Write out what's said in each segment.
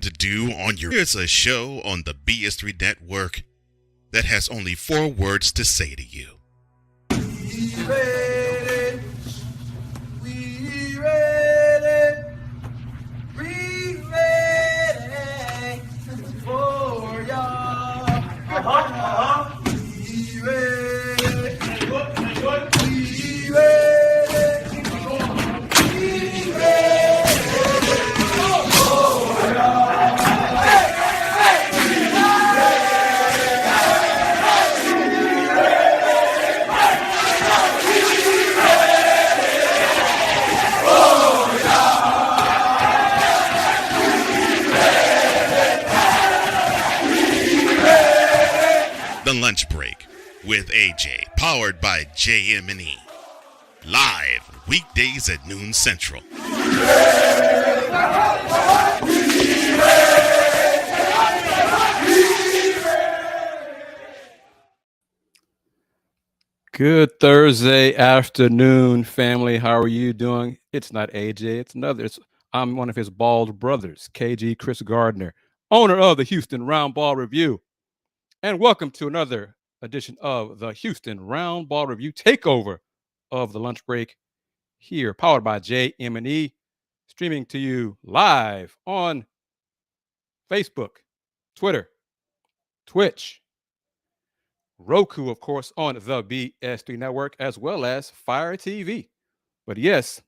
To do on your Here's a show on the BS3 network that has only 4 words to say to you. We ready, we ready, we ready for y'all. We ready, we ready, we ready for y'all. The Lunch Break with AJ, powered by JM&E. Live weekdays at noon Central. Good Thursday afternoon, family. How are you doing? It's not AJ, it's another. I'm one of his bald brothers, KG Chris Gardner, owner of the Houston Roundball Review. And welcome to another edition of the Houston Roundball Review takeover of the lunch break here, powered by JM&E, streaming to you live on Facebook, Twitter, Twitch, Roku, of course, on the BS3 network, as well as Fire TV. But yes,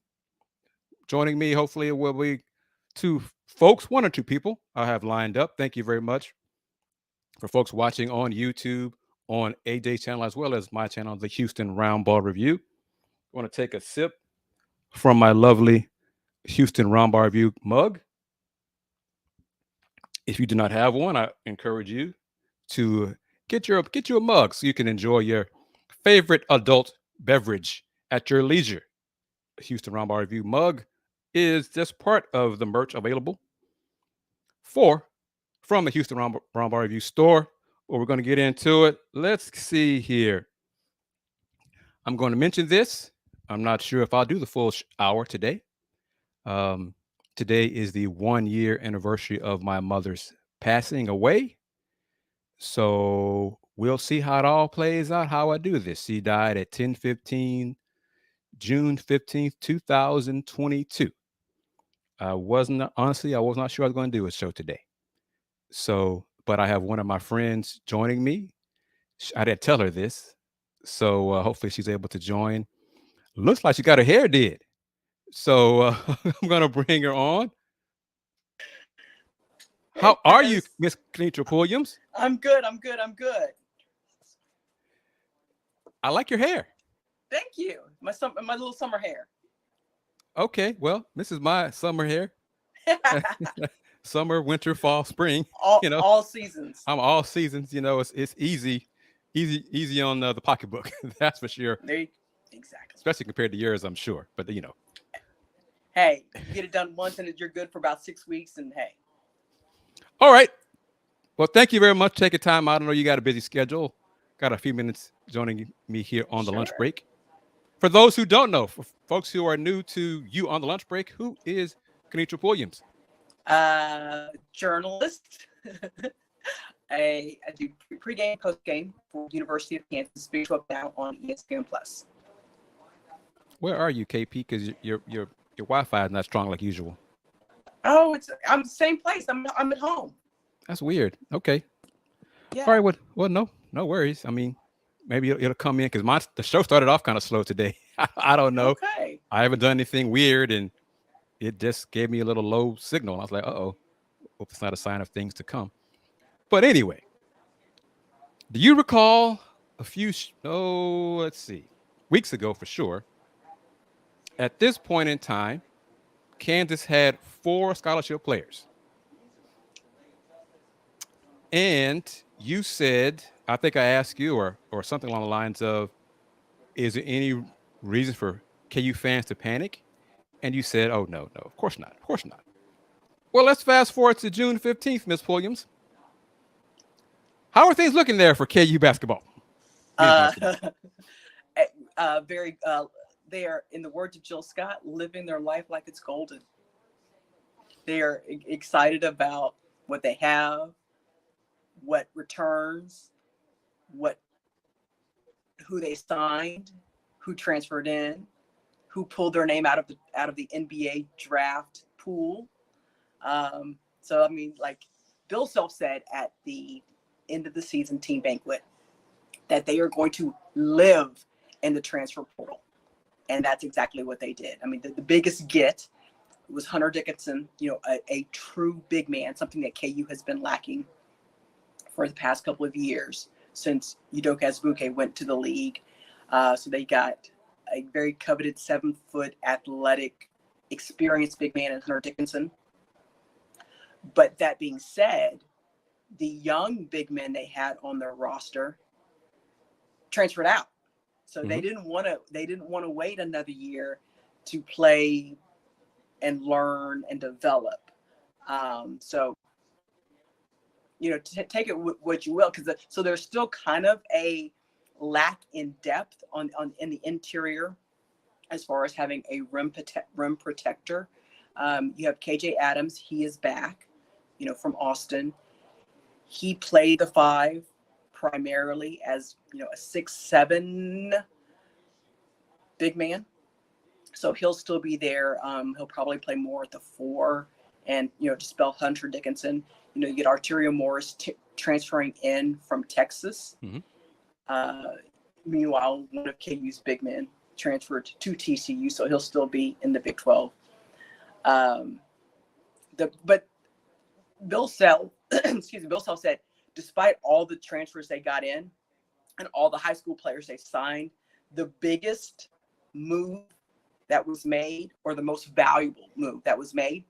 joining me, hopefully, it will be two folks, one or two people I have lined up. Thank you very much for folks watching on YouTube, on AJ's channel, as well as my channel, the Houston Roundball Review. I want to take a sip from my lovely Houston Roundball Review mug. If you do not have one, I encourage you to get you a mug so you can enjoy your favorite adult beverage at your leisure. The Houston Roundball Review mug is just part of the merch available from the Houston Roundball Review store. Well, we're going to get into it. Let's see here. I'm going to mention this. I'm not sure if I'll do the full hour today. Today is the 1-year anniversary of my mother's passing away. So we'll see how it all plays out, how I do this. She died at 10:15, June 15th, 2022. I was not sure I was going to do a show today. So, but I have one of my friends joining me. I didn't tell her this. So hopefully she's able to join. Looks like she got her hair did. So I'm going to bring her on. How are you, Miss Kenitra Williams? I'm good. I like your hair. Thank you. My little summer hair. Okay, well, this is my summer hair. Summer, winter, fall, spring. All seasons. I'm all seasons. It's easy on the pocketbook. That's for sure. Exactly. Especially compared to yours, I'm sure. But hey, you get it done once and you're good for about 6 weeks. And hey. All right. Well, thank you very much. Taking time out. I know you got a busy schedule. Got a few minutes joining me here on the lunch break. For those who don't know, for folks who are new to you on the lunch break, who is Kenitra Williams? Journalist. I do pregame, postgame for University of Kansas. Big 12 now on ESPN Plus. Where are you, KP? Because your Wi-Fi is not strong like usual. Oh, I'm the same place. I'm at home. That's weird. Okay. Yeah. All right. Well, no worries. I mean, maybe it'll come in because the show started off kind of slow today. I don't know. Okay. I haven't done anything weird, and it just gave me a little low signal. I was like, hope it's not a sign of things to come. But anyway, do you recall a few, weeks ago for sure, at this point in time, Kansas had 4 scholarship players. And you said, I think I asked you or something along the lines of, is there any reason for KU fans to panic? And you said, oh, no, of course not. Of course not. Well, let's fast forward to June 15th, Ms. Williams. How are things looking there for KU basketball? They are, in the words of Jill Scott, living their life like it's golden. They are excited about what they have, what returns, who they signed, who transferred in, who pulled their name out of the NBA draft pool. So I mean, like Bill Self said at the end of the season team banquet that they are going to live in the transfer portal, and that's exactly what they did. I mean, the biggest get was Hunter Dickinson, a true big man, something that KU has been lacking for the past couple of years since Udoka Azubuike went to the league. So they got a very coveted 7-foot athletic, experienced big man in Hunter Dickinson. But that being said, the young big men they had on their roster transferred out. So they didn't want to wait another year to play and learn and develop. So take it what you will, because so there's still kind of a lack in depth in the interior as far as having a rim protector. You have KJ Adams. He is back, from Austin. He played the 5 primarily as, a 6'7" big man. So he'll still be there. He'll probably play more at the 4 and, to spell Hunter Dickinson. You get Arterio Morris transferring in from Texas. Meanwhile, one of KU's big men transferred to TCU, so he'll still be in the Big 12. But Bill Self, Bill Self said, despite all the transfers they got in and all the high school players they signed, the biggest move that was made, or the most valuable move that was made,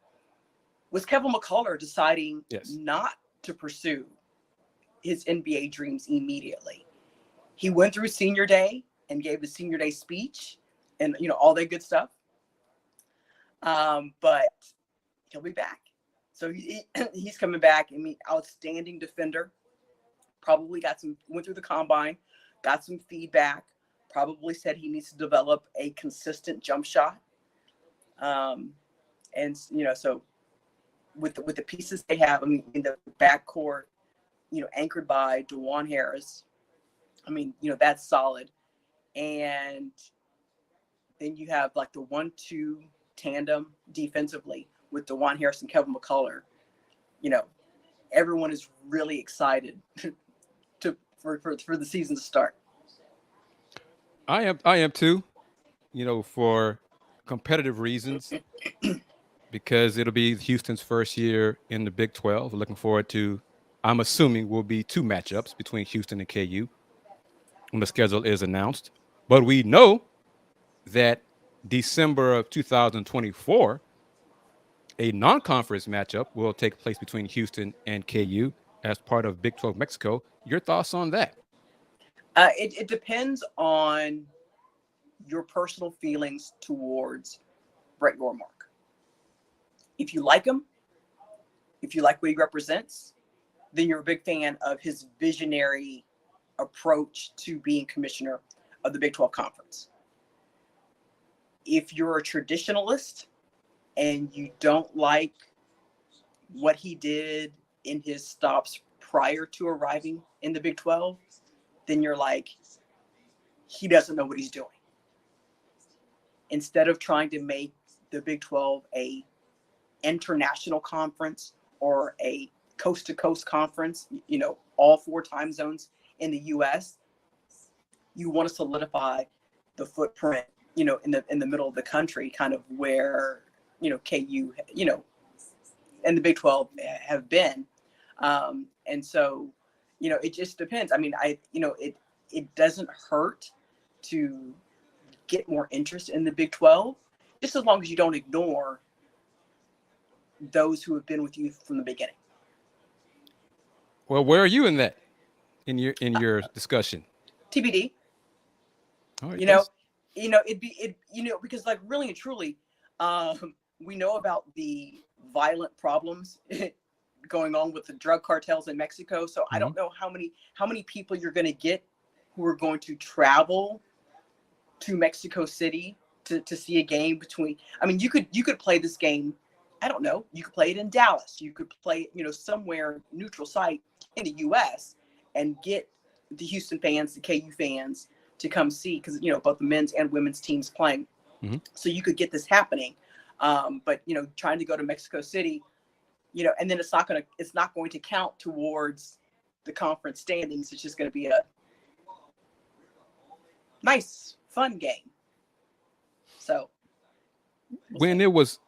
was Kevin McCullough deciding not to pursue his NBA dreams immediately. He went through senior day and gave the senior day speech and, all that good stuff. But he'll be back. So he's coming back. I mean, outstanding defender. Probably went through the combine, got some feedback, probably said he needs to develop a consistent jump shot. And, so with the pieces they have, I mean, in the backcourt, anchored by DeJuan Harris, I mean, that's solid. And then you have like the 1-2 tandem defensively with DeJuan Harris and Kevin McCullough. Everyone is really excited for the season to start. I am too, for competitive reasons, because it'll be Houston's first year in the Big 12. Looking forward to, I'm assuming, will be 2 matchups between Houston and KU when the schedule is announced. But we know that December of 2024, a non-conference matchup will take place between Houston and KU as part of Big 12 Mexico. Your thoughts on that? It depends on your personal feelings towards Brett Yormark. If you like him, if you like what he represents, then you're a big fan of his visionary approach to being commissioner of the Big 12 Conference. If you're a traditionalist and you don't like what he did in his stops prior to arriving in the Big 12, then you're like, he doesn't know what he's doing. Instead of trying to make the Big 12 a international conference or a coast-to-coast conference, all 4 time zones in the U.S., you want to solidify the footprint, in the middle of the country, kind of where, KU, and the Big 12 have been. And so, it just depends. I mean, it doesn't hurt to get more interest in the Big 12, just as long as you don't ignore those who have been with you from the beginning. Well, where are you in that, in your discussion? TBD. Oh, Because like really and truly, we know about the violent problems going on with the drug cartels in Mexico. So I don't know how many people you're going to get who are going to travel to Mexico City to see a game between. I mean, you could play this game I don't know, you could play it in Dallas. You could play, somewhere neutral site in the U.S. and get the Houston fans, the KU fans to come see, because, both the men's and women's teams playing. Mm-hmm. So you could get this happening. But, trying to go to Mexico City, and then it's not going to count towards the conference standings. It's just going to be a nice, fun game. So when it was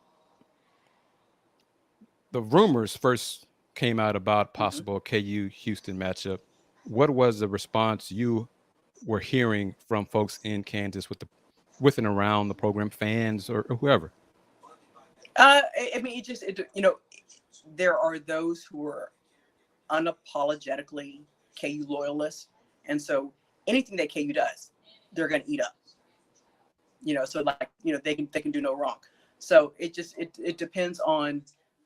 the rumors first came out about possible KU Houston matchup, what was the response you were hearing from folks in Kansas with and around the program, fans or whoever? I mean, there are those who are unapologetically KU loyalists, and so anything that KU does, they're going to eat up. So they can do no wrong. So it depends on,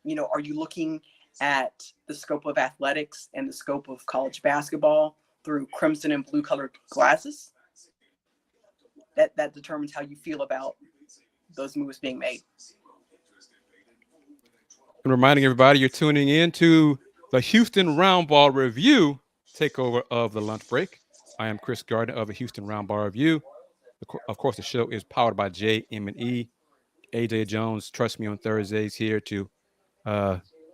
are you looking at the scope of athletics and the scope of college basketball through crimson and blue colored glasses? That determines how you feel about those moves being made. And reminding everybody, you're tuning in to the Houston Roundball Review takeover of the lunch break. I am Chris Gardner of the Houston Roundball Review. Of course, the show is powered by JM&E. AJ Jones, trust me on Thursdays, here to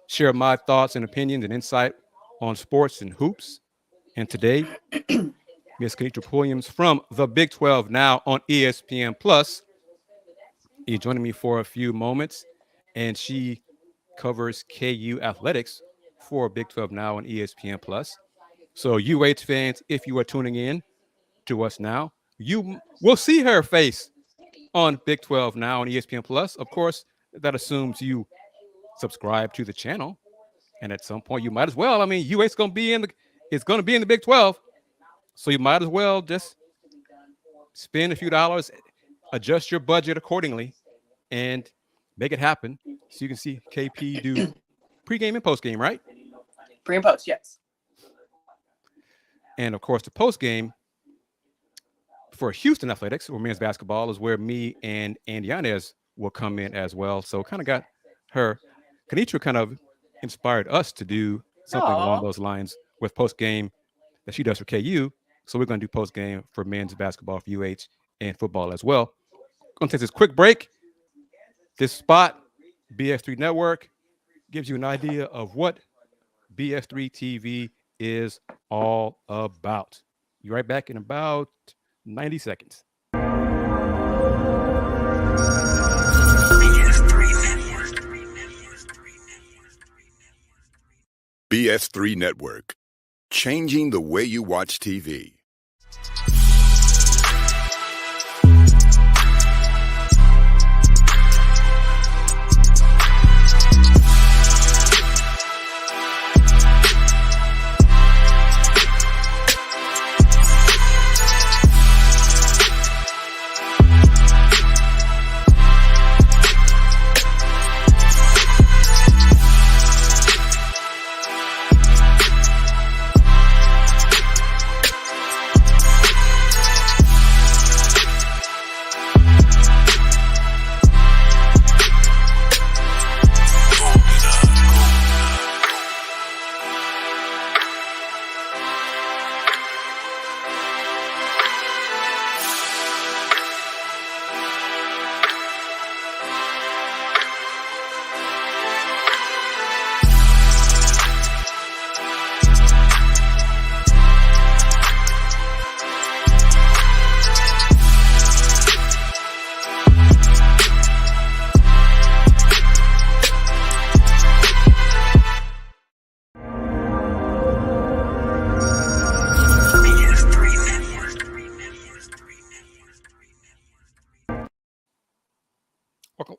share my thoughts and opinions and insight on sports and hoops. And today, Ms. Kenitra Williams from the Big 12 now on ESPN Plus is joining me for a few moments, and she covers KU athletics for Big 12 now on ESPN Plus. So UH fans, if you are tuning in to us now, you will see her face on Big 12 now on ESPN Plus. Of course, that assumes you subscribe to the channel, and at some point you might as well. I mean, UH is going to be in the Big 12, so you might as well just spend a few dollars, adjust your budget accordingly, and make it happen so you can see KP do pregame and postgame, right? Pre and post, yes. And of course, the postgame for Houston athletics or men's basketball is where me and Andy Yanez will come in as well. So kind of got her. Kenitra kind of inspired us to do something along those lines with postgame that she does for KU. So we're going to do postgame for men's basketball for UH and football as well. Going to take this quick break. This spot, BS3 Network, gives you an idea of what BS3 TV is all about. Be right back in about 90 seconds. BS3 Network, changing the way you watch TV.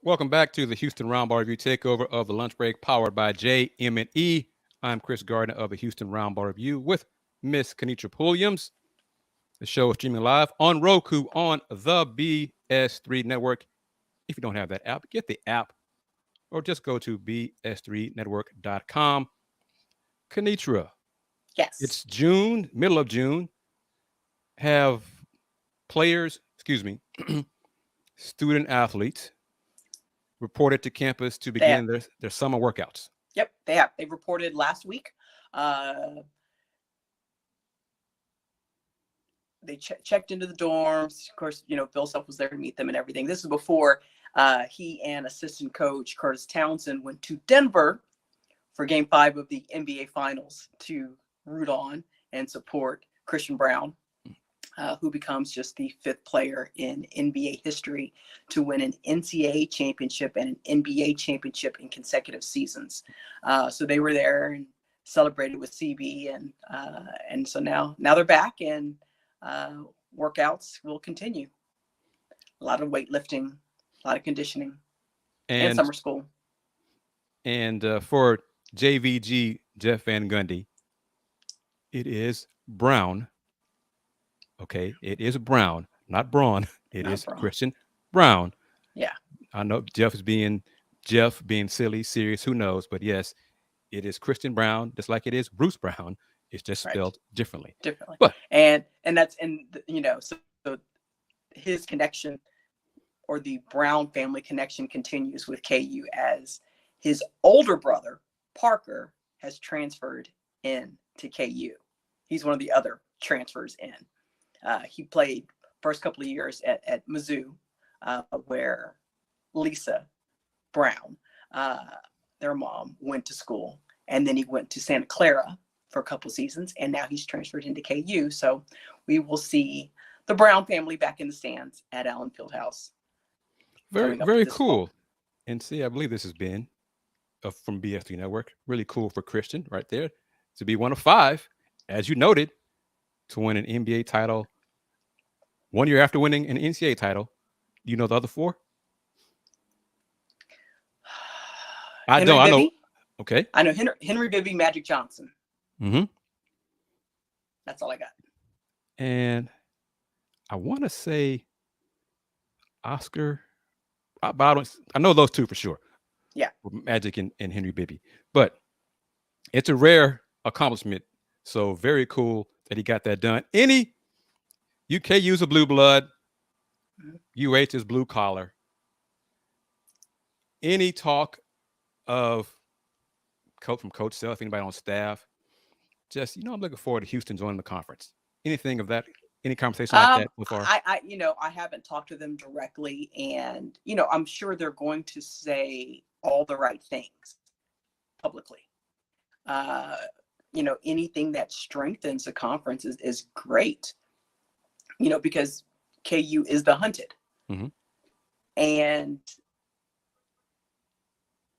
Welcome back to the Houston Roundball Review takeover of the lunch break, powered by JM&E. I'm Chris Gardner of the Houston Roundball Review with Miss Kenitra Williams. The show is streaming live on Roku on the BS3 Network. If you don't have that app, get the app or just go to bs3network.com. Kenitra. Yes. It's June, middle of June. Have student athletes reported to campus to begin their summer workouts. Yep, they have. They reported last week. They checked into the dorms. Of course, Bill Self was there to meet them and everything. This is before he and assistant coach Curtis Townsend went to Denver for Game 5 of the NBA Finals to root on and support Christian Brown, who becomes just the 5th player in NBA history to win an NCAA championship and an NBA championship in consecutive seasons. So they were there and celebrated with CB, and so now they're back, and workouts will continue. A lot of weightlifting, a lot of conditioning, and summer school. And for JVG Jeff Van Gundy, it is Brown. Okay, it is Brown, not Braun. It is Braun. Christian Brown. Yeah. I know Jeff being silly, serious, who knows? But yes, it is Christian Brown, just like it is Bruce Brown. It's just spelled differently. But and that's, so his connection, or the Brown family connection, continues with KU as his older brother Parker has transferred in to KU. He's one of the other transfers in. He played first couple of years at Mizzou, where Lisa Brown, their mom, went to school, and then he went to Santa Clara for a couple of seasons, and now he's transferred into KU. So we will see the Brown family back in the stands at Allen Fieldhouse. Very, very cool. Fall. And see, I believe this has been from BF3 Network. Really cool for Christian right there to be one of 5, as you noted, to win an NBA title 1 year after winning an NCAA title. You know the other 4? I know. Okay. I know Henry Bibby, Magic Johnson. Mm-hmm. That's all I got. And I want to say Oscar, but I know those 2 for sure. Yeah. Magic and Henry Bibby. But it's a rare accomplishment. So very cool that he got that done. UKU's a blue blood. UH is blue collar. Any talk of from Coach Self, anybody on staff, just, I'm looking forward to Houston joining the conference. Anything of that? Any conversation like that before? I haven't talked to them directly, and I'm sure they're going to say all the right things publicly. Anything that strengthens the conference is great. Because KU is the hunted, and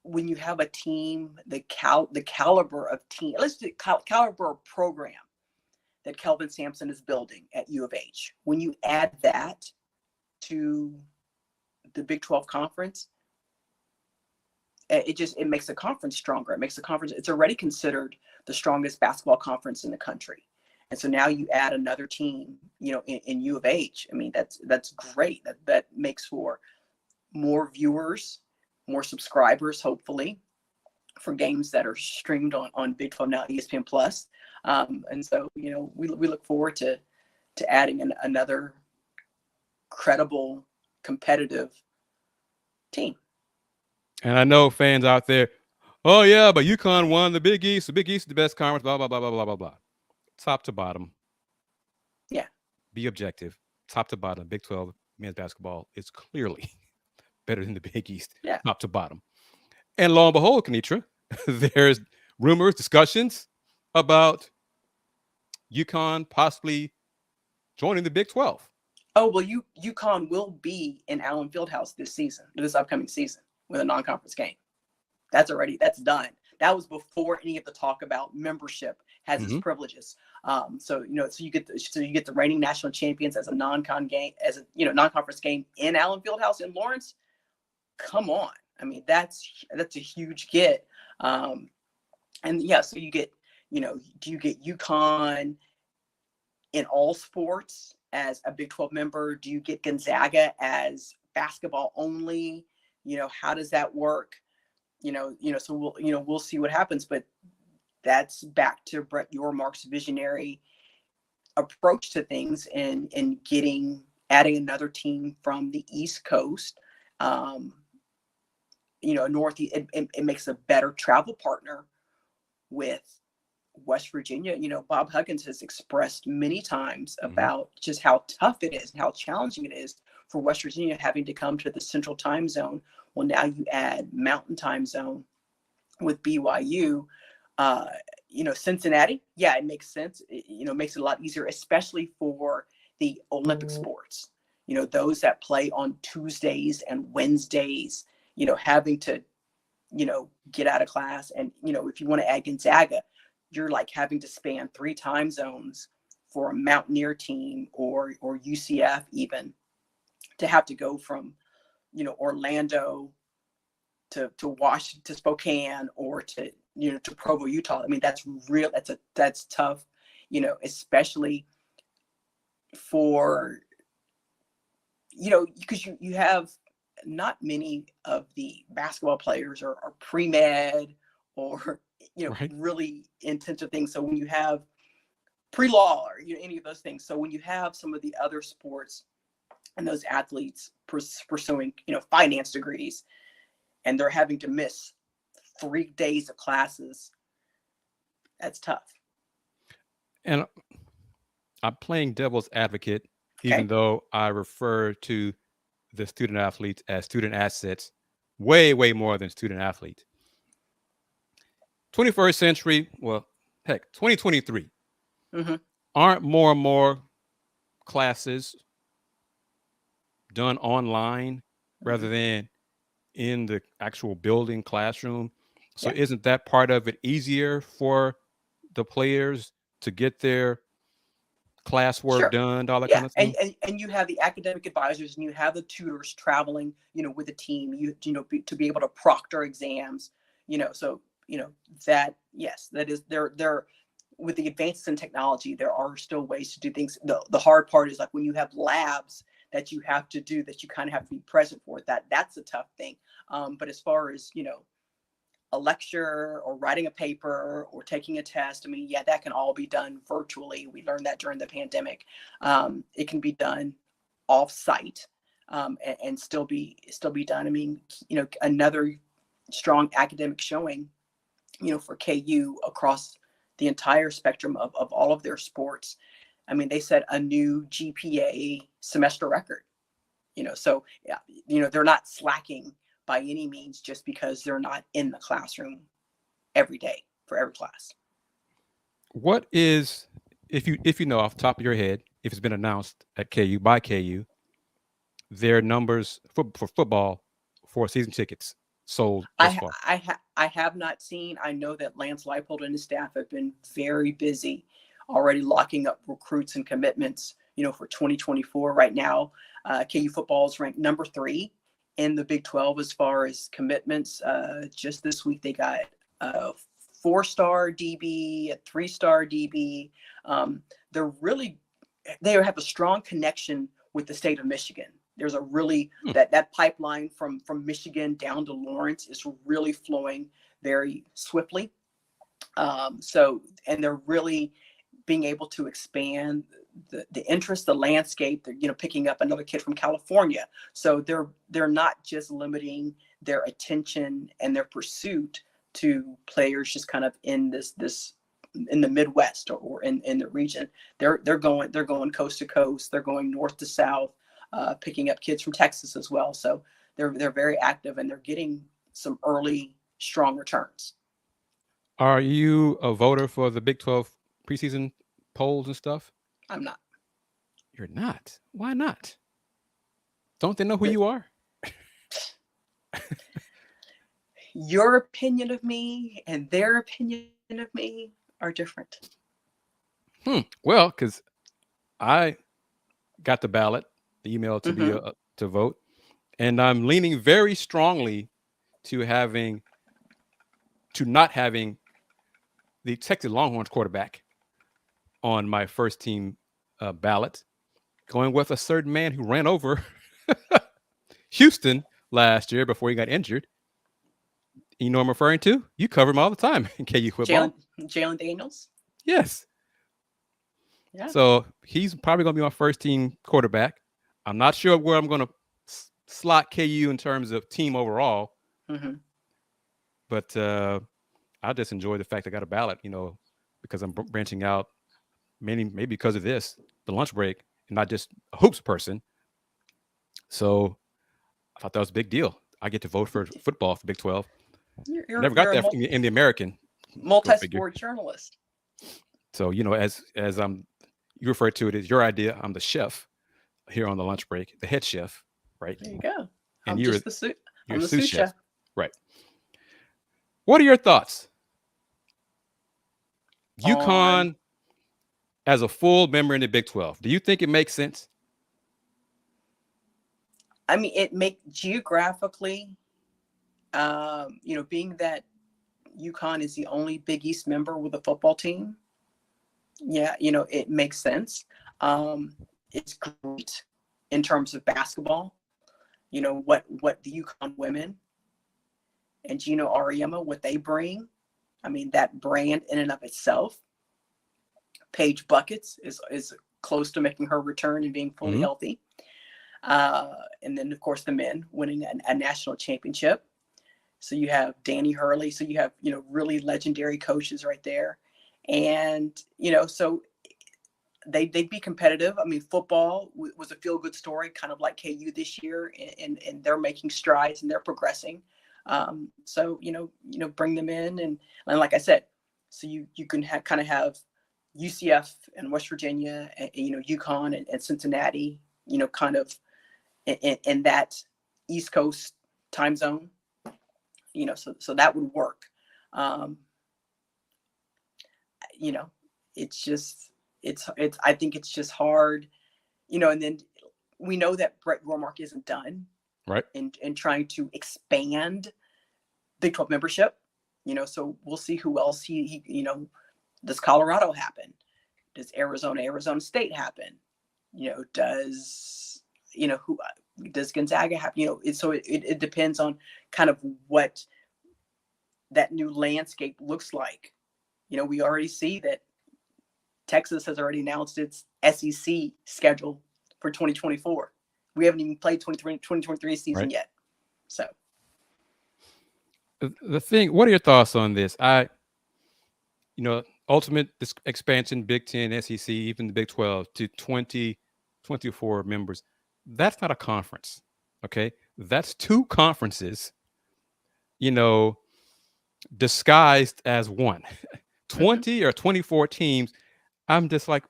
when you have a team, the caliber of team, caliber of program that Kelvin Sampson is building at U of H, when you add that to the Big 12 conference, it makes the conference stronger. It makes the conference, it's already considered the strongest basketball conference in the country. And so now you add another team, in U of H. I mean, that's great. That makes for more viewers, more subscribers, hopefully, for games that are streamed on Big 12 Now, ESPN Plus. And so, we look forward to adding another credible, competitive team. And I know fans out there, oh yeah, but UConn won the Big East. The Big East is the best conference, blah, blah, blah, blah, blah, blah, blah. Top to bottom. Yeah. Be objective. Top to bottom. Big 12 men's basketball is clearly better than the Big East. Yeah. Top to bottom. And lo and behold, Kenitra, there's rumors, discussions about UConn possibly joining the Big 12. Oh, well, UConn will be in Allen Fieldhouse this upcoming season, with a non-conference game. That's done. That was before any of the talk about membership has its privileges. So you get the reigning national champions as a non-conference game in Allen Fieldhouse in Lawrence. Come on. I mean, that's a huge get. And yeah, so you get, do you get UConn in all sports as a Big 12 member? Do you get Gonzaga as basketball only? How does that work? So we'll see what happens, but that's back to Brett Yormark's visionary approach to things, and adding another team from the East Coast, Northeast, it makes a better travel partner with West Virginia. Bob Huggins has expressed many times about just how tough it is and how challenging it is for West Virginia having to come to the central time zone. Well, now you add mountain time zone with BYU. Cincinnati, yeah, it makes sense. It makes it a lot easier, especially for the Olympic sports. Those that play on Tuesdays and Wednesdays, having to, get out of class. And, if you want to add Gonzaga, you're like having to span 3 time zones for a Mountaineer team or UCF even to have to go from, Orlando to Washington, to Spokane, or to Provo, Utah. I mean, that's real. That's tough, especially for, because you have not many of the basketball players are pre-med or, Right. really intensive things. So when you have pre-law or any of those things, so when you have some of the other sports and those athletes pursuing, finance degrees, and they're having to miss 3 days of classes, that's tough. And I'm playing devil's advocate, Okay. even though I refer to the student athletes as student assets way, way more than student athletes. 21st century, well, heck, 2023, aren't more and more classes done online rather than in the actual building classroom? So Yeah. isn't that part of it easier for the players to get their classwork Sure. done, all that Yeah, kind of stuff? and you have the academic advisors and you have the tutors traveling, with the team, to be able to proctor exams, so that, yes, that is there with the advances in technology, there are still ways to do things. The hard part is like when you have labs that you have to do, that you kind of have to be present for. That's a tough thing. But as far as a lecture or writing a paper or taking a test, I mean, yeah, that can all be done virtually. We learned that during the pandemic. It can be done off site and still be done. I mean, another strong academic showing, for KU across the entire spectrum of all of their sports. I mean, they set a new GPA semester record, so yeah, they're not slacking by any means just because they're not in the classroom every day for every class. What is, if you know off the top of your head, if it's been announced at KU by KU, their numbers for football for season tickets sold thus far? I have not seen. I know that Lance Leipold and his staff have been very busy already locking up recruits and commitments, for 2024. Right now, KU football is ranked number 3 in the Big 12 as far as commitments. Just this week, they got a 4-star DB, a 3-star DB. They have a strong connection with the state of Michigan. There's a really, that pipeline from Michigan down to Lawrence is really flowing very swiftly. And they're really being able to expand the interest, the landscape. They're, picking up another kid from California. So they're not just limiting their attention and their pursuit to players just kind of in this in the Midwest or in the region. They're going coast to coast. They're going north to south, picking up kids from Texas as well. So they're very active and they're getting some early strong returns. Are you a voter for the Big 12 preseason polls and stuff? I'm not. You're not? Why not? Don't they know who you are? Your opinion of me and their opinion of me are different. Well, because I got the ballot, the email to be to vote, and I'm leaning very strongly to not having the Texas Longhorns quarterback on my first team ballot, going with a certain man who ran over Houston last year before he got injured. You know what I'm referring to? You cover him all the time in KU football. Jalen Daniels? Yes. Yeah. So he's probably going to be my first team quarterback. I'm not sure where I'm going to slot KU in terms of team overall, Mhm. But I just enjoy the fact I got a ballot, because I'm branching out, maybe because of this, the lunch break, and not just a hoops person. So I thought that was a big deal. I get to vote for football for Big 12. Never got You're a that in the American. Go figure. multi-sport journalist. So as you refer to it as your idea, I'm the chef here on the lunch break, the head chef, right? There you go. And I'm you're just the sous. you're I'm a the sous sous chef. right? What are your thoughts? On, UConn as a full member in the Big 12. Do you think it makes sense? I mean, it make geographically, being that UConn is the only Big East member with a football team. Yeah, it makes sense. It's great in terms of basketball. What the UConn women and Gino Auriemma, what they bring. I mean, that brand in and of itself. Paige Buckets is close to making her return and being fully healthy. And then, of course, the men winning a national championship. So you have Danny Hurley. So you have, really legendary coaches right there. And, so they'd be competitive. I mean, football was a feel-good story, kind of like KU this year, and they're making strides and they're progressing. So, bring them in. And like I said, so you can kind of have UCF and West Virginia, and, UConn and Cincinnati, kind of in that East Coast time zone, so that would work. I think it's just hard, and then we know that Brett Gormark isn't done, right? In trying to expand Big 12 membership, so we'll see who else he does Colorado happen? Does Arizona State happen? Who does Gonzaga happen? It depends on kind of what that new landscape looks like. We already see that Texas has already announced its SEC schedule for 2024. We haven't even played 2023 season yet. So the thing, what are your thoughts on this? Ultimate this expansion, Big 10, SEC, even the Big 12 to 24 members. That's not a conference. Okay. That's two conferences, disguised as one. 20 or 24 teams. I'm just like,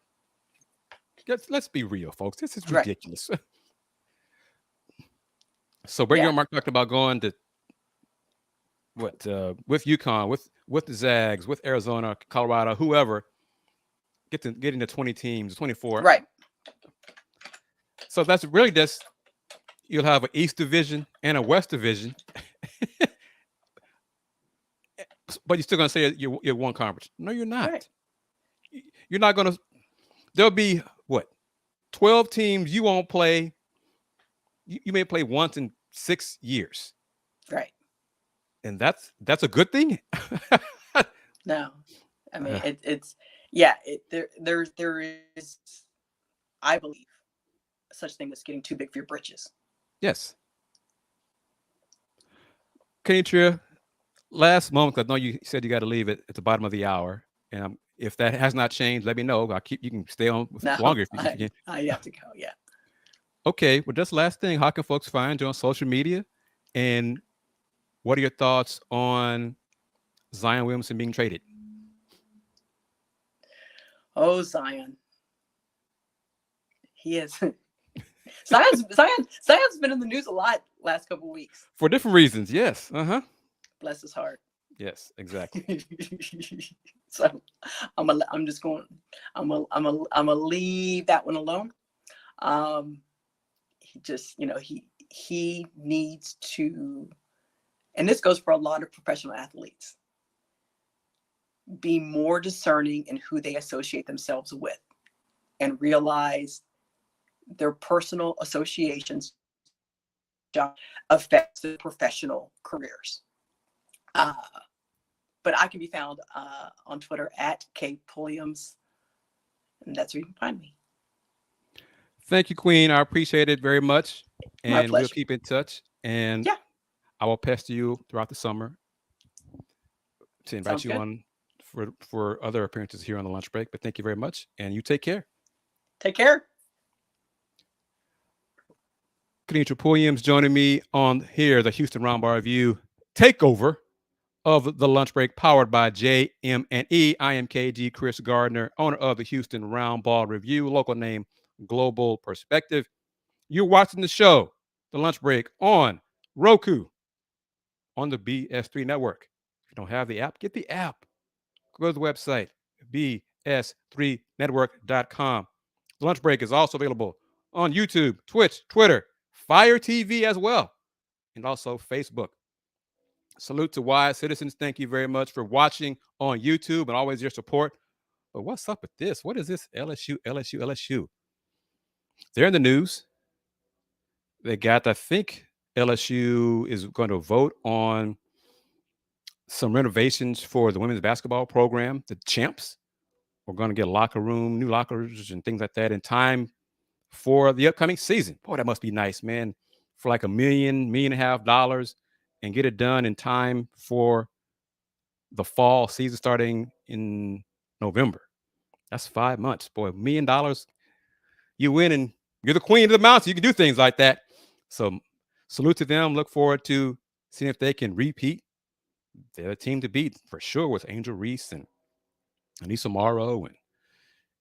let's be real, folks. This is ridiculous. Right. So Brett Gormark talked about going to with UConn, with the Zags, with Arizona, Colorado, whoever, getting to 20 teams, 24. Right. So that's really just, you'll have an East Division and a West Division. But you're still going to say you're one conference. No, you're not. Right. You're not going to. There'll be 12 teams you won't play. You may play once in 6 years. Right. And that's a good thing. No, I mean there is, I believe, such thing as getting too big for your britches. Yes. Kenitra, last moment, because I know you said you got to leave it at the bottom of the hour, and if that has not changed, let me know. You can stay on longer if you can. I have to go. Yeah. Okay. Well, just last thing, how can folks find you on social media, and what are your thoughts on Zion Williamson being traded? Oh, Zion. He is. Zion's been in the news a lot last couple of weeks. For different reasons, yes. Bless his heart. Yes, exactly. So I'm gonna leave that one alone. He just, he needs to, and this goes for a lot of professional athletes, be more discerning in who they associate themselves with, and realize their personal associations affect their professional careers. But I can be found on Twitter at @KPulliams, and that's where you can find me. Thank you, Queen. I appreciate it very much, and we'll keep in touch. And I will pester you throughout the summer to invite Sounds you good. on for other appearances here on the lunch break. But thank you very much, and you take care. Take care. Kenitra Williams joining me on here, the Houston Roundball Review takeover of the lunch break, powered by JM&E. I am KG Chris Gardner, owner of the Houston Roundball Review, local name Global Perspective. You're watching the show, the lunch break, on Roku, on the BS3 network. If you don't have the app, get the app. Go to the website, bs3network.com. The lunch break is also available on YouTube, Twitch, Twitter, Fire TV as well, and also Facebook. Salute to wise citizens. Thank you very much for watching on YouTube and always your support. But what's up with this? What is this? LSU. They're in the news. They got, I think LSU is going to vote on some renovations for the women's basketball program, the champs. We're going to get a locker room, new lockers and things like that in time for the upcoming season. Boy, that must be nice, man. For like $1 million, $1.5 million, and get it done in time for the fall season starting in November. That's 5 months. Boy, $1 million, you win and you're the queen of the mountain. You can do things like that. So salute to them. Look forward to seeing if they can repeat. They're a team to beat for sure with Angel Reese and Anissa Morrow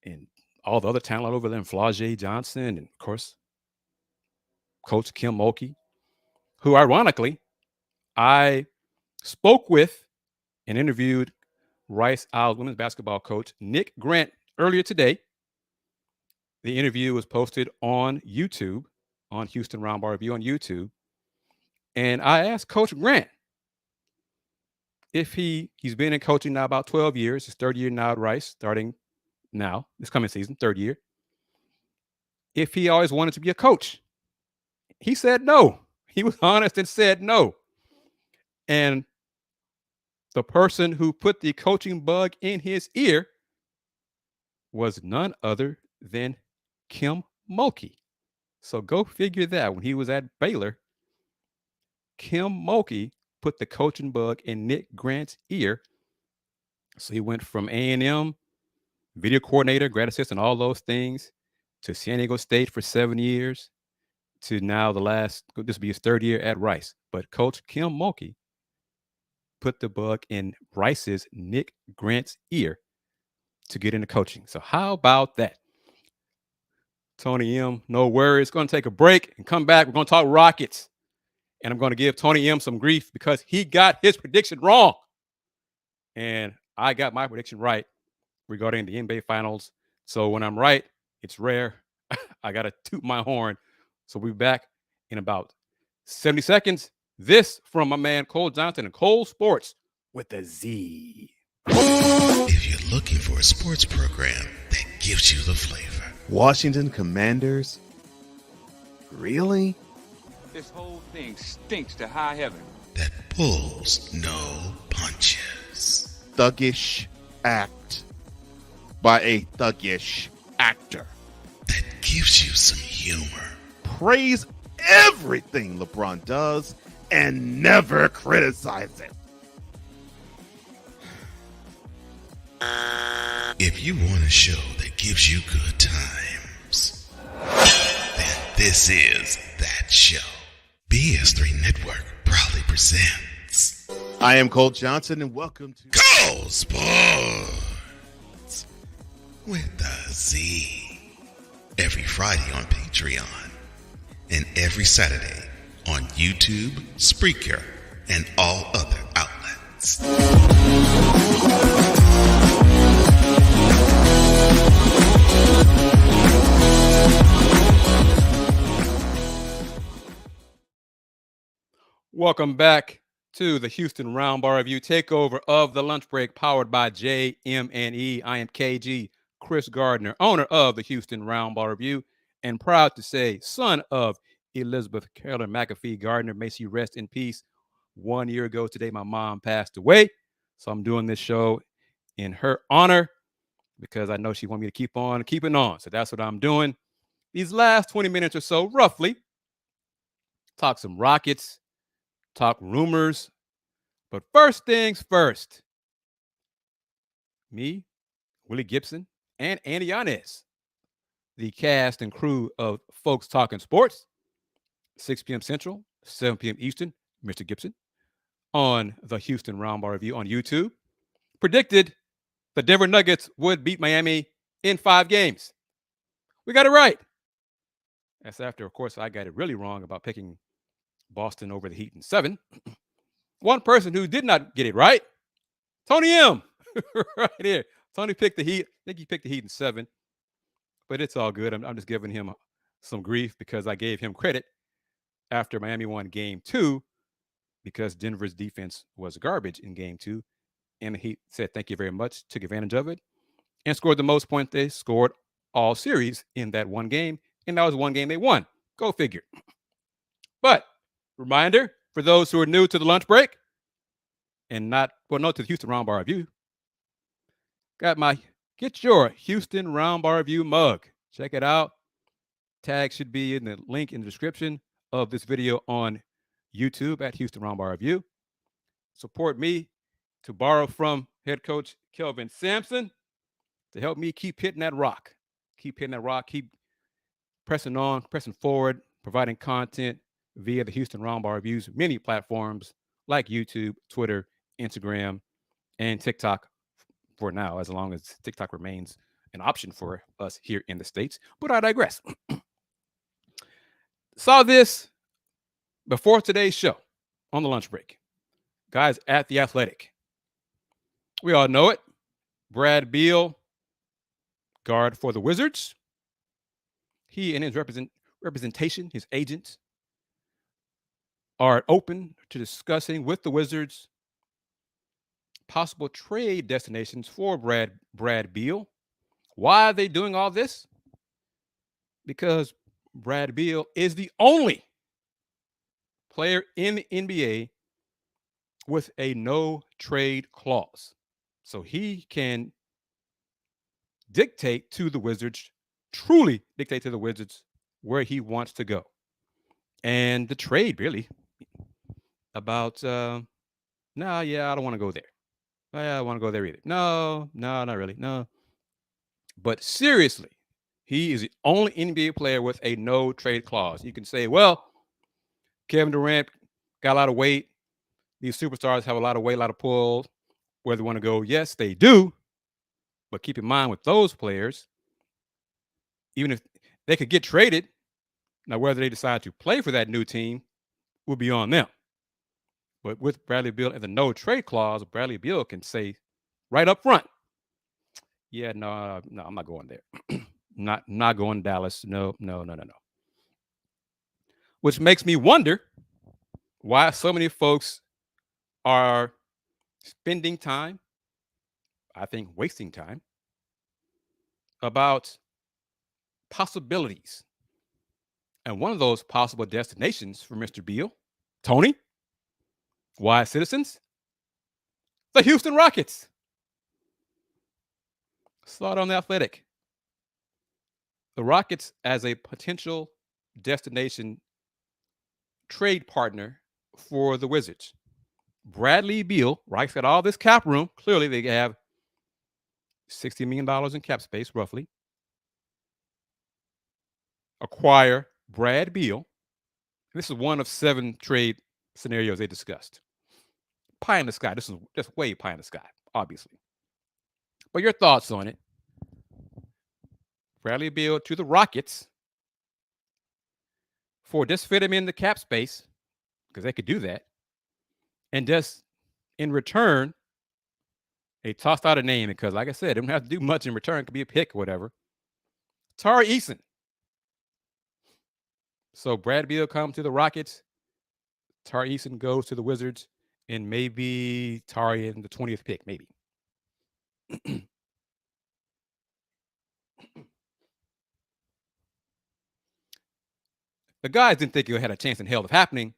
and all the other talent over there, and Flau'jae Johnson, and of course, Coach Kim Mulkey, who ironically, I spoke with and interviewed Rice Owls women's basketball coach Nick Grant earlier today. The interview was posted on YouTube, on Houston Roundball Review on YouTube. And I asked Coach Grant if he's been in coaching now about 12 years, his third year now at Rice, starting now, this coming season, third year, if he always wanted to be a coach. He said no. He was honest and said no. And the person who put the coaching bug in his ear was none other than Kim Mulkey. So go figure that. When he was at Baylor, Kim Mulkey put the coaching bug in Nick Grant's ear. So he went from A&M, video coordinator, grad assistant, all those things, to San Diego State for 7 years, to now this will be his third year at Rice. But Coach Kim Mulkey put the bug in Rice's Nick Grant's ear to get into coaching. So how about that? Tony M, no worries. Going to take a break and come back. We're going to talk Rockets. And I'm going to give Tony M some grief because he got his prediction wrong. And I got my prediction right regarding the NBA Finals. So when I'm right, it's rare. I got to toot my horn. So we'll be back in about 70 seconds. This from my man Cole Johnson and Cole Sports with a Z. If you're looking for a sports program that gives you the flavor, Washington Commanders? Really? This whole thing stinks to high heaven. that pulls no punches, Thuggish act by a thuggish actor. that gives you some humor, Praise everything LeBron does and never criticize it. if you want a show that gives you good times, then this is that show. BS3 Network proudly presents I am Cole Johnson and welcome to Go Sports with a Z. Every Friday on Patreon and every Saturday on YouTube, Spreaker, and all other outlets. Welcome back to the Houston Roundball Review takeover of the lunch break, powered by JM&E. I am KG Chris Gardner, owner of the Houston Roundball Review, and proud to say son of Elizabeth Carolyn McAfee Gardner. May she rest in peace. 1 year ago today, my mom passed away, so I'm doing this show in her honor because I know she wanted me to keep on keeping on. So that's what I'm doing. These last 20 minutes or so, roughly, talk some Rockets, talk rumors. But first things first, me, Willie Gibson, and Andy Yanez, the cast and crew of Folks Talking Sports, 6 p.m. Central, 7 p.m. Eastern, Mr. Gibson, on the Houston Roundball Review on YouTube, predicted the Denver Nuggets would beat Miami in 5 games. We got it right. That's after, of course, I got it really wrong about picking Boston over the Heat in 7. One person who did not get it right, Tony M. right here. Tony picked the Heat. I think he picked the Heat in 7. But it's all good. I'm just giving him some grief because I gave him credit after Miami won game 2 because Denver's defense was garbage in game 2. And he said, thank you very much, took advantage of it, and scored the most points they scored all series in that one game. And that was one game they won. Go figure. But reminder for those who are new to the lunch break and not to the Houston Roundball Review, get your Houston Roundball Review mug. Check it out. Tag should be in the link in the description of this video on YouTube at Houston Roundball Review. Support me to borrow from head coach Kelvin Sampson to help me keep hitting that rock. Keep hitting that rock. Keep pressing on, pressing forward, providing content via the Houston Roundball Review's many platforms like YouTube, Twitter, Instagram, and TikTok for now, as long as TikTok remains an option for us here in the States. But I digress. Saw this before today's show on the lunch break. Guys at The Athletic. We all know it. Brad Beal, guard for the Wizards. He and his representation, his agents, are open to discussing with the Wizards possible trade destinations for Brad Beal. Why are they doing all this? Because Brad Beal is the only player in the NBA with a no trade clause. So he can truly dictate to the Wizards where he wants to go. And the trade really about, I don't want to go there. I don't want to go there either. No, not really. No. But seriously, he is the only NBA player with a no trade clause. You can say, well, Kevin Durant got a lot of weight. These superstars have a lot of weight, a lot of pull. Where they want to go, yes, they do. But keep in mind with those players, even if they could get traded, now whether they decide to play for that new team will be on them. But with Bradley Beal and the no trade clause, Bradley Beal can say right up front, yeah, no, I'm not going there. not going to Dallas. No. Which makes me wonder why so many folks are spending time, I think wasting time, about possibilities. And one of those possible destinations for Mr. Beal, Tony, wise citizens, the Houston Rockets. Saw it on The Athletic. The Rockets as a potential destination trade partner for the Wizards. Bradley Beal, right, got all this cap room. Clearly, they have $60 million in cap space, roughly. Acquire Brad Beal. This is one of 7 trade scenarios they discussed. Pie in the sky. This is just way pie in the sky, obviously. But your thoughts on it? Bradley Beal to the Rockets for just fit him in the cap space, because they could do that. And just in return, they tossed out a name because, like I said, they don't have to do much in return. It could be a pick or whatever. Tari Eason. So Brad Beal comes to the Rockets. Tari Eason goes to the Wizards, and maybe Tari in the 20th pick, maybe. The guys didn't think it had a chance in hell of happening,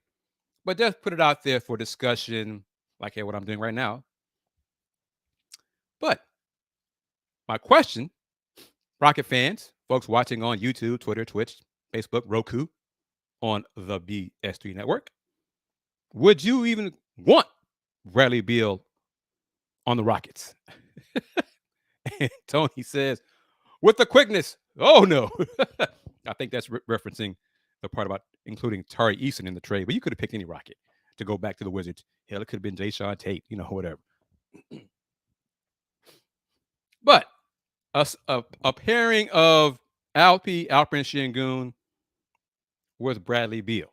but just put it out there for discussion, like what I'm doing right now. But my question, Rocket fans, folks watching on YouTube, Twitter, Twitch, Facebook, Roku, on the BS3 network, would you even want Bradley Beal on the Rockets? And Tony says, with the quickness, oh no. I think that's referencing the part about including Tari Eason in the trade, but you could have picked any Rocket to go back to the Wizards. Hell, it could have been Jayshawn Tate, whatever. But a pairing of Alperen Şengün with Bradley Beal.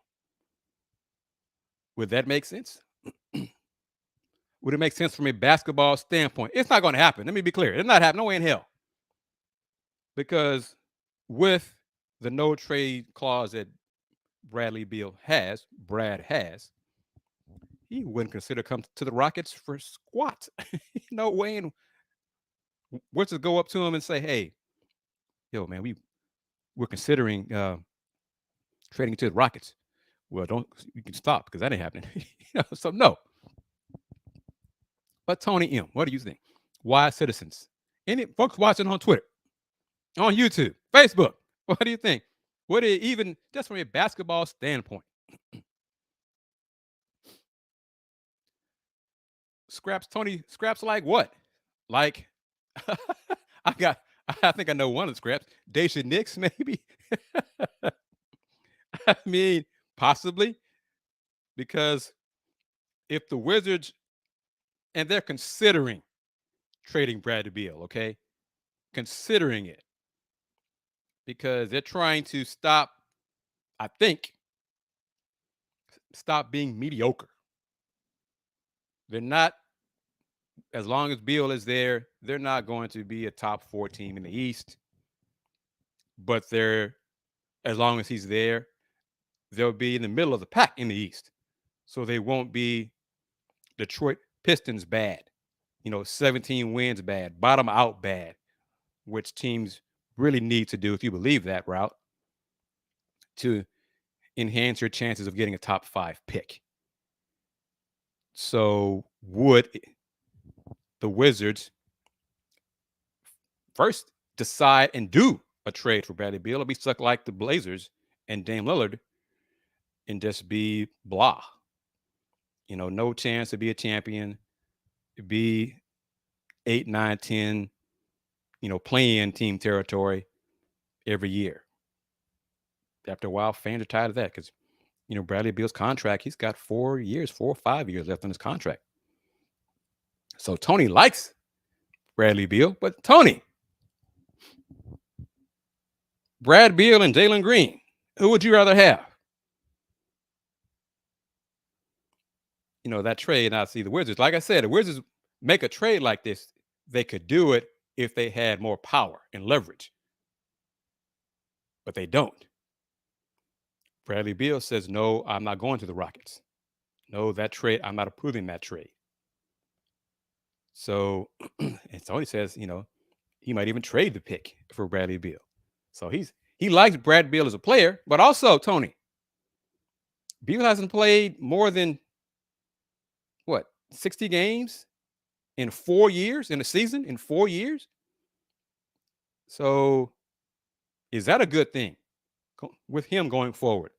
Would that make sense? Would it make sense from a basketball standpoint? It's not going to happen. Let me be clear. It's not happening. No way in hell. Because with the no trade clause that Brad has, he wouldn't consider come to the Rockets for squat. No way in which to go up to him and say, hey, yo, man, we're considering trading to the Rockets. Well, you can stop because that ain't happening. So no. But Tony M., what do you think? Wise citizens, any folks watching on Twitter, on YouTube, Facebook, what do you think? What is even just from a basketball standpoint? Tony scraps like what? Like I think I know one of the scraps. Daisha Nix, maybe. I mean, possibly. Because if the Wizards, and they're considering trading Bradley Beal, okay? Considering it. Because they're trying to stop being mediocre. They're not, as long as Beal is there, they're not going to be a top 4 team in the East. But as long as he's there, they'll be in the middle of the pack in the East. So they won't be Detroit Pistons bad, 17 wins bad, bottom out bad, which teams really need to do, if you believe that route, to enhance your chances of getting a top 5 pick. So would the Wizards first decide and do a trade for Bradley Beal, or be stuck like the Blazers and Dame Lillard and just be blah? No chance to be a champion, be 8, 9, 10, play-in team territory every year. After a while, fans are tired of that because, Bradley Beal's contract, he's got 4 or 5 years left on his contract. So Tony likes Bradley Beal, but Tony, Brad Beal and Jalen Green, who would you rather have? That trade, and I see the Wizards. Like I said, the Wizards make a trade like this, they could do it if they had more power and leverage. But they don't. Bradley Beal says, no, I'm not going to the Rockets. No, that trade, I'm not approving that trade. So, and Tony says, he might even trade the pick for Bradley Beal. So he likes Brad Beal as a player, but also, Tony, Beal hasn't played more than 60 games in 4 years, in a season, in 4 years. So is that a good thing with him going forward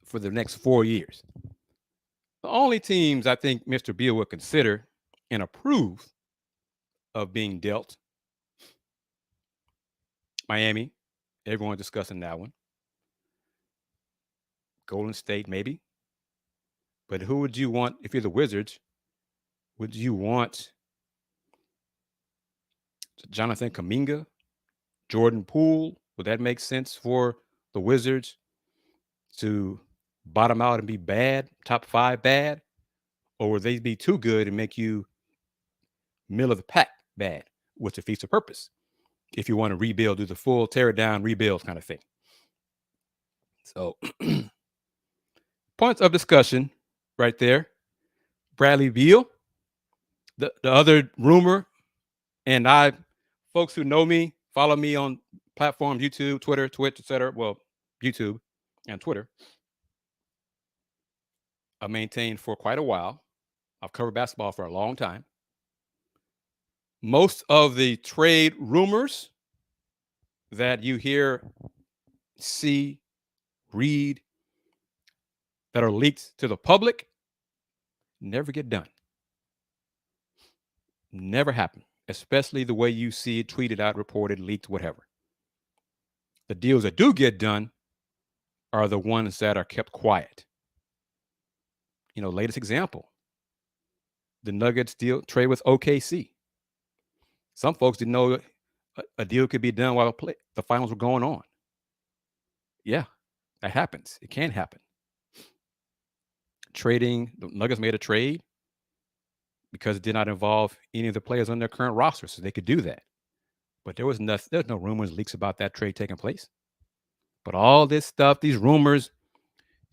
for the next 4 years? The only teams I think Mr. Beal would consider and approve of being dealt: Miami, everyone discussing that one. Golden State, maybe. But who would you want if you're the Wizards? Would you want Jonathan Kuminga, Jordan Poole? Would that make sense for the Wizards to bottom out and be bad, top 5 bad? Or would they be too good and make you middle of the pack bad, which defeats the purpose if you want to rebuild, do the full tear it down, rebuild kind of thing? So points of discussion right there. Bradley Beal, the other rumor, and folks who know me, follow me on platforms, YouTube, Twitter, Twitch, etc. Well, YouTube and Twitter. I've maintained for quite a while. I've covered basketball for a long time. Most of the trade rumors that you hear, see, read, that are leaked to the public never get done. Never happen, especially the way you see it tweeted out, reported, leaked, whatever. The deals that do get done are the ones that are kept quiet. Latest example, the Nuggets deal trade with OKC. Some folks didn't know a deal could be done while the finals were going on. Yeah, that happens. It can happen. The Nuggets made a trade because it did not involve any of the players on their current roster, so they could do that. But there's no rumors, leaks about that trade taking place. But all this stuff, these rumors,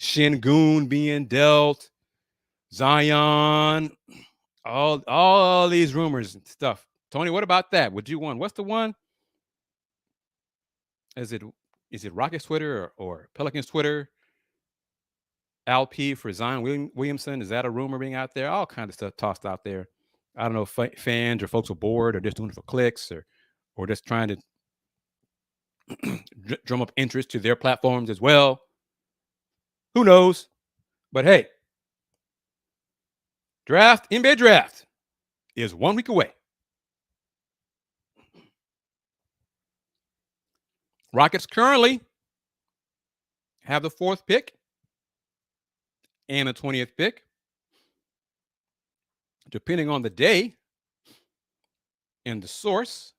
Şengün being dealt, Zion, all these rumors and stuff. Tony, what about that? Would you want? What's the one? Is it Rockets Twitter or Pelicans Twitter? LP for Zion Williamson. Is that a rumor being out there? All kinds of stuff tossed out there. I don't know if fans or folks are bored or just doing it for clicks or just trying to drum up interest to their platforms as well. Who knows? But hey, NBA draft is 1 week away. Rockets currently have the 4th pick and the 20th pick. Depending on the day and the source,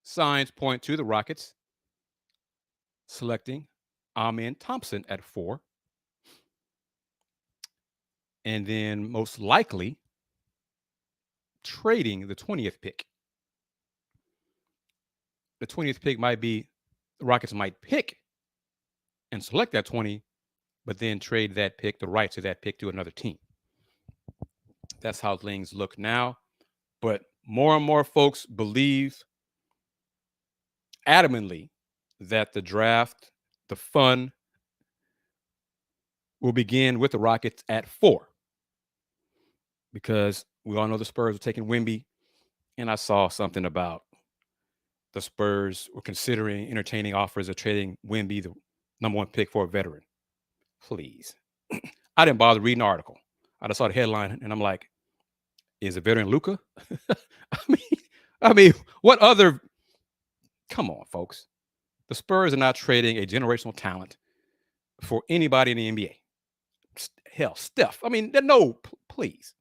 signs point to the Rockets selecting Amen Thompson at 4. And then most likely trading the 20th pick. The 20th pick might be the Rockets might pick and select that 20, but then trade that pick, the rights to that pick, to another team. That's how things look now. But more and more folks believe adamantly that the draft, the fun, will begin with the Rockets at 4. Because we all know the Spurs were taking Wemby, and I saw something about the Spurs were considering entertaining offers of trading Wemby, the number 1 pick, for a veteran. Please. I didn't bother reading the article. I just saw the headline, and I'm like, is a veteran Luka? I mean, what other? Come on, folks. The Spurs are not trading a generational talent for anybody in the NBA. Hell, Steph. I mean, no, please.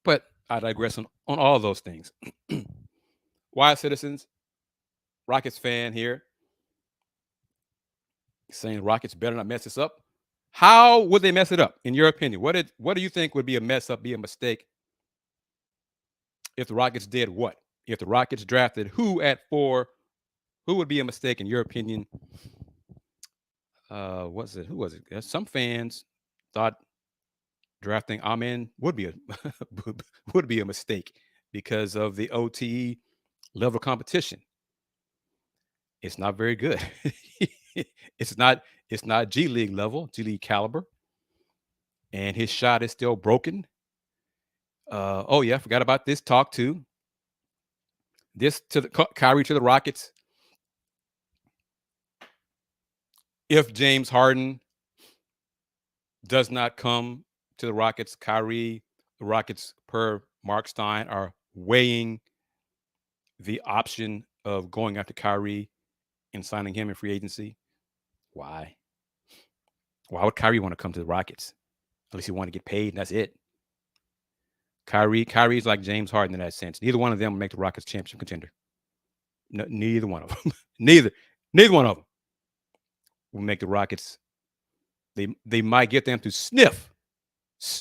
But I digress on all those things. Wise citizens, Rockets fan here, saying Rockets better not mess this up. How would they mess it up, in your opinion? What do you think would be a mess up, be a mistake, if the Rockets did what? If the Rockets drafted who at 4, who would be a mistake, in your opinion? Who was it? Some fans thought drafting Amen would be a mistake because of the OTE level of competition. It's not very good. It's not G League level, G League caliber. And his shot is still broken. Oh yeah, I forgot about this talk too. This to the Kyrie to the Rockets. If James Harden does not come to the Rockets, the Rockets, per Mark Stein, are weighing the option of going after Kyrie and signing him in free agency. Why? Why would Kyrie want to come to the Rockets? At least he want to get paid, and that's it. Kyrie's like James Harden in that sense. Neither one of them will make the Rockets championship contender. No, neither one of them. neither one of them will make the Rockets. They might get them to sniff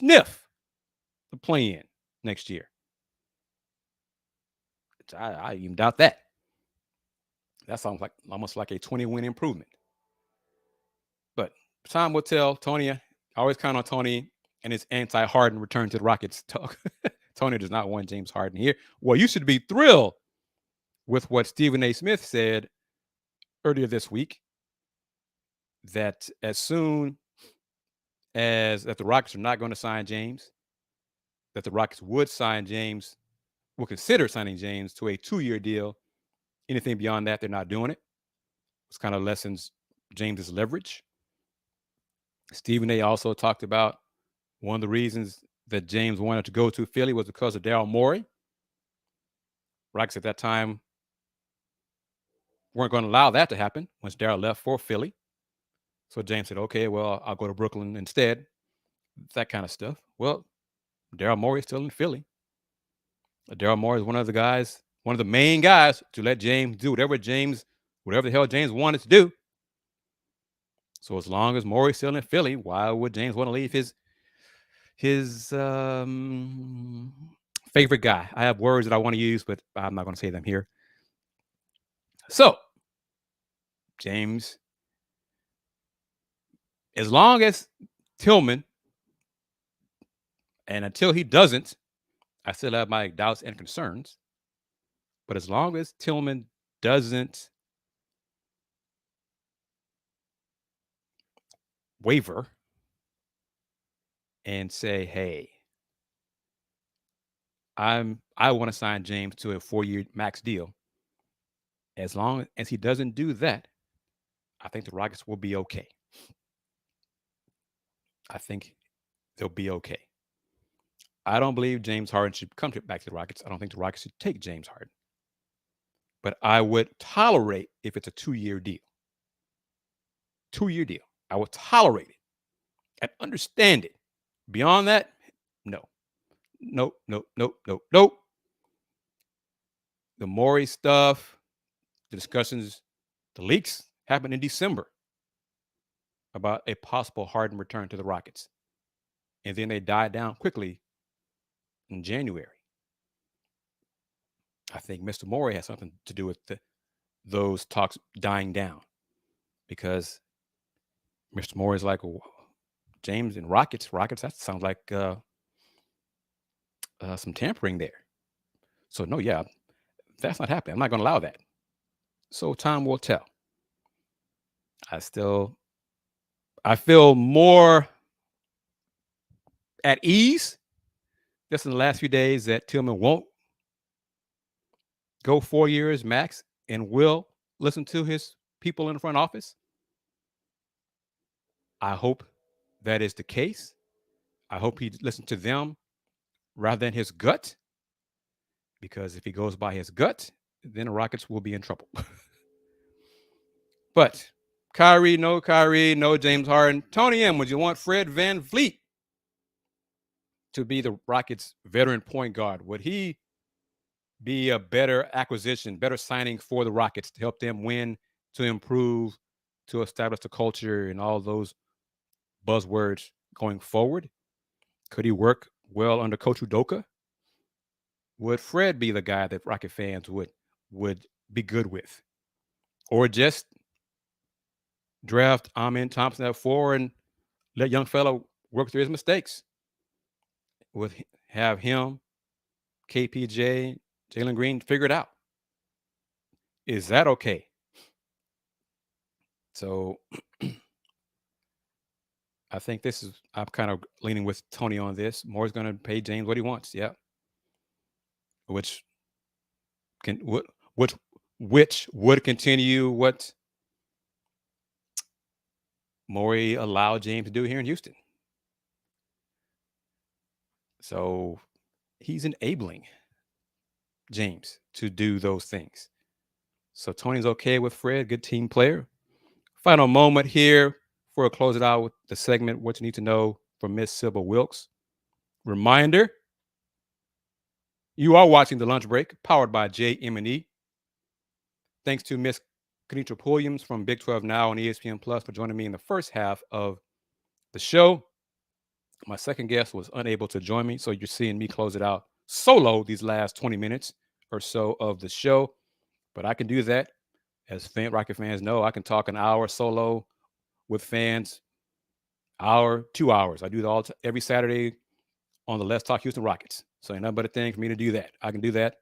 the play-in next year. I even doubt that. That sounds like almost like a 20-win improvement. But time will tell. Tony, I always count on Tony and his anti-Harden return to the Rockets talk. Tony does not want James Harden here. Well, you should be thrilled with what Stephen A. Smith said earlier this week, that as soon as that the Rockets are not going to sign James, that the Rockets would consider signing James to a 2-year deal. Anything beyond that, they're not doing it. It's kind of lessens James's leverage. Stephen A. also talked about one of the reasons that James wanted to go to Philly was because of Daryl Morey. Rockets at that time weren't going to allow that to happen once Daryl left for Philly. So James said, okay, well, I'll go to Brooklyn instead. That kind of stuff. Well, Daryl Morey is still in Philly. Daryl Morey is one of the main guys to let James do whatever the hell James wanted to do. So as long as Morey's still in Philly, why would James want to leave his favorite guy? I have words that I want to use, but I'm not going to say them here. So James, as long as Tillman, and until he doesn't, I still have my doubts and concerns. But as long as Tillman doesn't waver and say, hey, I want to sign James to a 4-year max deal. As long as he doesn't do that, I think the Rockets will be okay. I think they'll be okay. I don't believe James Harden should come back to the Rockets. I don't think the Rockets should take James Harden. But I would tolerate if it's a 2-year deal. 2-year deal. I would tolerate it and understand it. Beyond that, no. Nope. The Morey stuff, the discussions, the leaks happened in December about a possible Harden return to the Rockets. And then they died down quickly in January. I think Mr. Morey has something to do with those talks dying down, because Mr. Morey's like, well, James and Rockets, that sounds like some tampering there. So no, yeah, that's not happening. I'm not going to allow that. So time will tell. I feel more at ease just in the last few days that Tillman won't go 4 years max and will listen to his people in the front office. I hope that is the case. I hope he listens to them rather than his gut, because if he goes by his gut, then the Rockets will be in trouble. But Kyrie, no James Harden. Tony M., would you want Fred VanVleet to be the Rockets' veteran point guard? Would he be a better acquisition, better signing for the Rockets to help them win, to improve, to establish the culture and all those buzzwords going forward? Could he work well under Coach Udoka? Would Fred be the guy that Rocket fans would be good with? Or just draft Amen Thompson at 4 and let young fellow work through his mistakes? Would have him, KPJ, Jalen Green figure it out? Is that okay? So I think I'm kind of leaning with Tony on this. Moore's going to pay James what he wants. Yeah. Which would continue what Morey allowed James to do here in Houston. So he's enabling James to do those things. So Tony's okay with Fred, good team player. Final moment here before I close it out with the segment, What You Need to Know from Miss Sybil Wilkes. Reminder, you are watching The Lunch Break, powered by JM&E. Thanks to Miss Kenitra Williams from Big 12 Now on ESPN Plus for joining me in the first half of the show. My second guest was unable to join me, so you're seeing me close it out solo these last 20 minutes or so of the show. But I can do that. As Rocket fans know, I can talk an hour solo with fans, hour, 2 hours. I do that every Saturday on the Let's Talk Houston Rockets. So ain't nothing but a thing for me to do that. I can do that.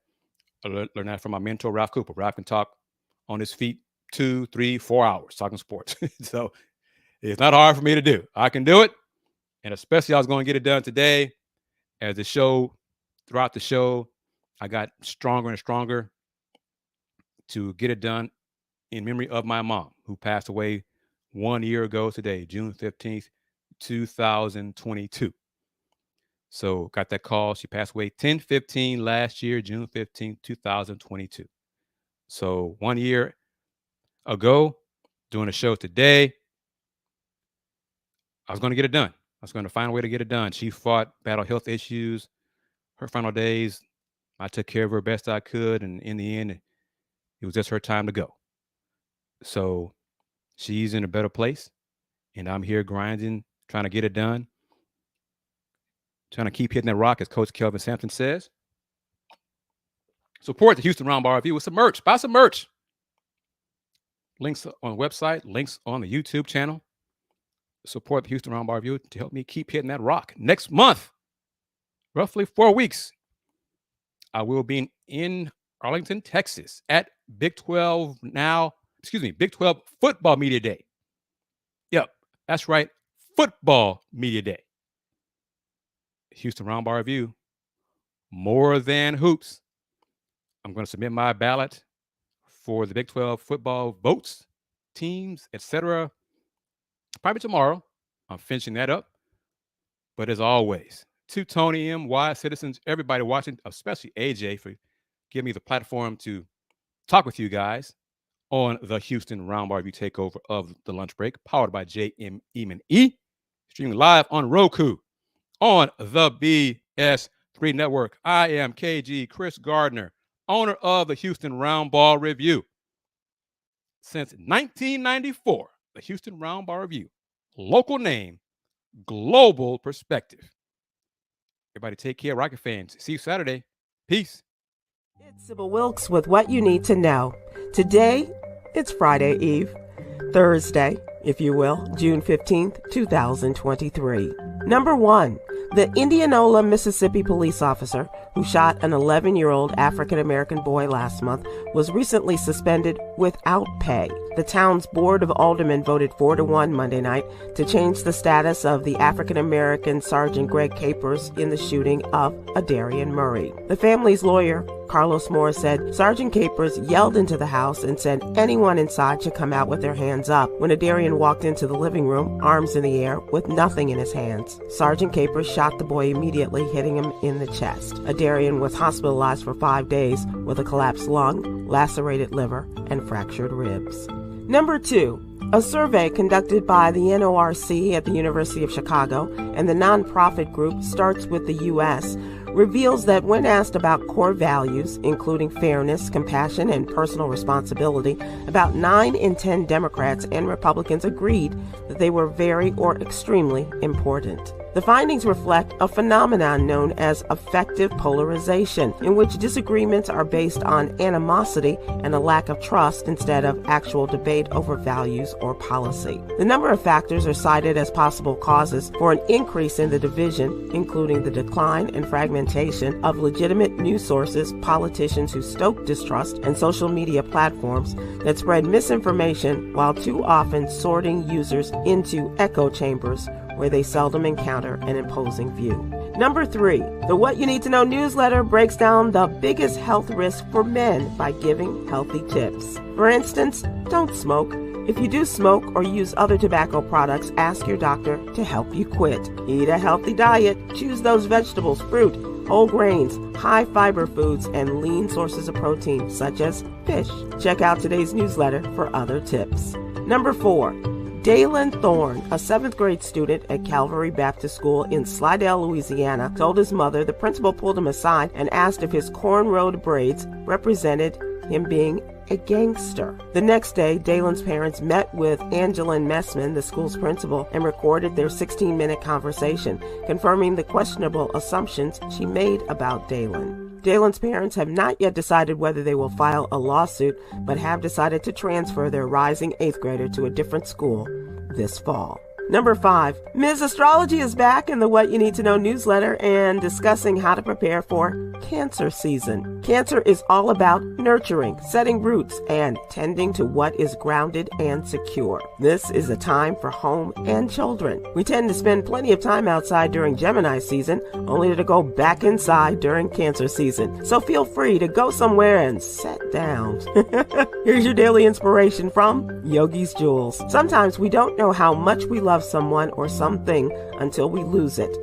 I learned that from my mentor, Ralph Cooper. Ralph can talk on his feet 2, 3, 4 hours talking sports. So it's not hard for me to do. I can do it. And especially I was going to get it done today. As throughout the show, I got stronger and stronger to get it done in memory of my mom, who passed away 1 year ago today, June 15th, 2022. So got that call. She passed away 10/15 last year, June 15th, 2022. So 1 year ago, doing a show today, I was going to get it done. I was going to find a way to get it done. She fought, battled health issues. Her final days, I took care of her best I could. And in the end, it was just her time to go. So she's in a better place. And I'm here grinding, trying to get it done. Trying to keep hitting that rock, as Coach Kelvin Sampson says. Support the Houston Roundball Review with some merch. Buy some merch. Links on the website, links on the YouTube channel. Support the Houston Roundball Review to help me keep hitting that rock. Next month, roughly 4 weeks, I will be in Arlington, Texas at Big 12 Football Media Day. Yep, that's right. Football Media Day. Houston Roundball Review. More than hoops. I'm going to submit my ballot for the Big 12 football votes, teams, etc. Probably tomorrow. I'm finishing that up. But as always, to Tony M, wise citizens, everybody watching, especially AJ, for giving me the platform to talk with you guys on the Houston Roundball Review takeover of the lunch break, powered by JM&E, streaming live on Roku, on the BS3 network. I am KG Chris Gardner, owner of the Houston Roundball Review. Since 1994, the Houston Roundball Review, local name, global perspective. Everybody take care, Rocket fans. See you Saturday. Peace. It's Sybil Wilkes with what you need to know. Today, it's Friday Eve, Thursday, if you will, June 15th, 2023. Number 1, the Indianola, Mississippi police officer who shot an 11-year-old African-American boy last month was recently suspended without pay. The town's Board of Aldermen voted 4-1 Monday night to change the status of the African-American Sergeant Greg Capers in the shooting of Adarian Murray. The family's lawyer, Carlos Moore, said Sergeant Capers yelled into the house and said anyone inside should come out with their hands up. When Adarian walked into the living room, arms in the air, with nothing in his hands, Sergeant Capers shot the boy immediately, hitting him in the chest. Adarian was hospitalized for 5 days with a collapsed lung, lacerated liver, and fractured ribs. Number 2, a survey conducted by the NORC at the University of Chicago and the nonprofit group Starts with the U.S. reveals that when asked about core values, including fairness, compassion, and personal responsibility, about 9 in 10 Democrats and Republicans agreed that they were very or extremely important. The findings reflect a phenomenon known as affective polarization, in which disagreements are based on animosity and a lack of trust instead of actual debate over values or policy. The number of factors are cited as possible causes for an increase in the division, including the decline and fragmentation of legitimate news sources, politicians who stoke distrust, and social media platforms that spread misinformation while too often sorting users into echo chambers where they seldom encounter an imposing view. Number 3, the What You Need to Know newsletter breaks down the biggest health risk for men by giving healthy tips. For instance, don't smoke. If you do smoke or use other tobacco products, ask your doctor to help you quit. Eat a healthy diet. Choose those vegetables, fruit, whole grains, high fiber foods, and lean sources of protein, such as fish. Check out today's newsletter for other tips. Number 4, Dalen Thorne, a 7th grade student at Calvary Baptist School in Slidell, Louisiana, told his mother the principal pulled him aside and asked if his cornrowed braids represented him being a gangster. The next day, Dalen's parents met with Angeline Messman, the school's principal, and recorded their 16-minute conversation, confirming the questionable assumptions she made about Dalen. Dalen's parents have not yet decided whether they will file a lawsuit, but have decided to transfer their rising 8th grader to a different school this fall. Number 5, Ms. Astrology is back in the What You Need to Know newsletter and discussing how to prepare for Cancer season. Cancer is all about nurturing, setting roots, and tending to what is grounded and secure. This is a time for home and children. We tend to spend plenty of time outside during Gemini season, only to go back inside during Cancer season. So feel free to go somewhere and sit down. Here's your daily inspiration from Yogi's Jewels. Sometimes we don't know how much we love someone or something until we lose it.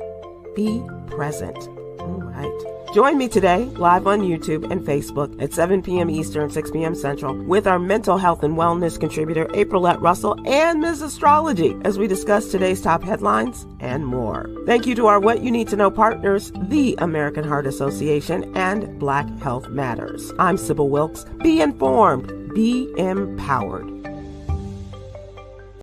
Be present. All right. Join me today live on YouTube and Facebook at 7 p.m. Eastern, 6 p.m. Central with our mental health and wellness contributor Aprilette Russell and Ms. Astrology as we discuss today's top headlines and more. Thank you to our What You Need to Know partners, the American Heart Association and Black Health Matters. I'm Sybil Wilkes. Be informed. Be empowered.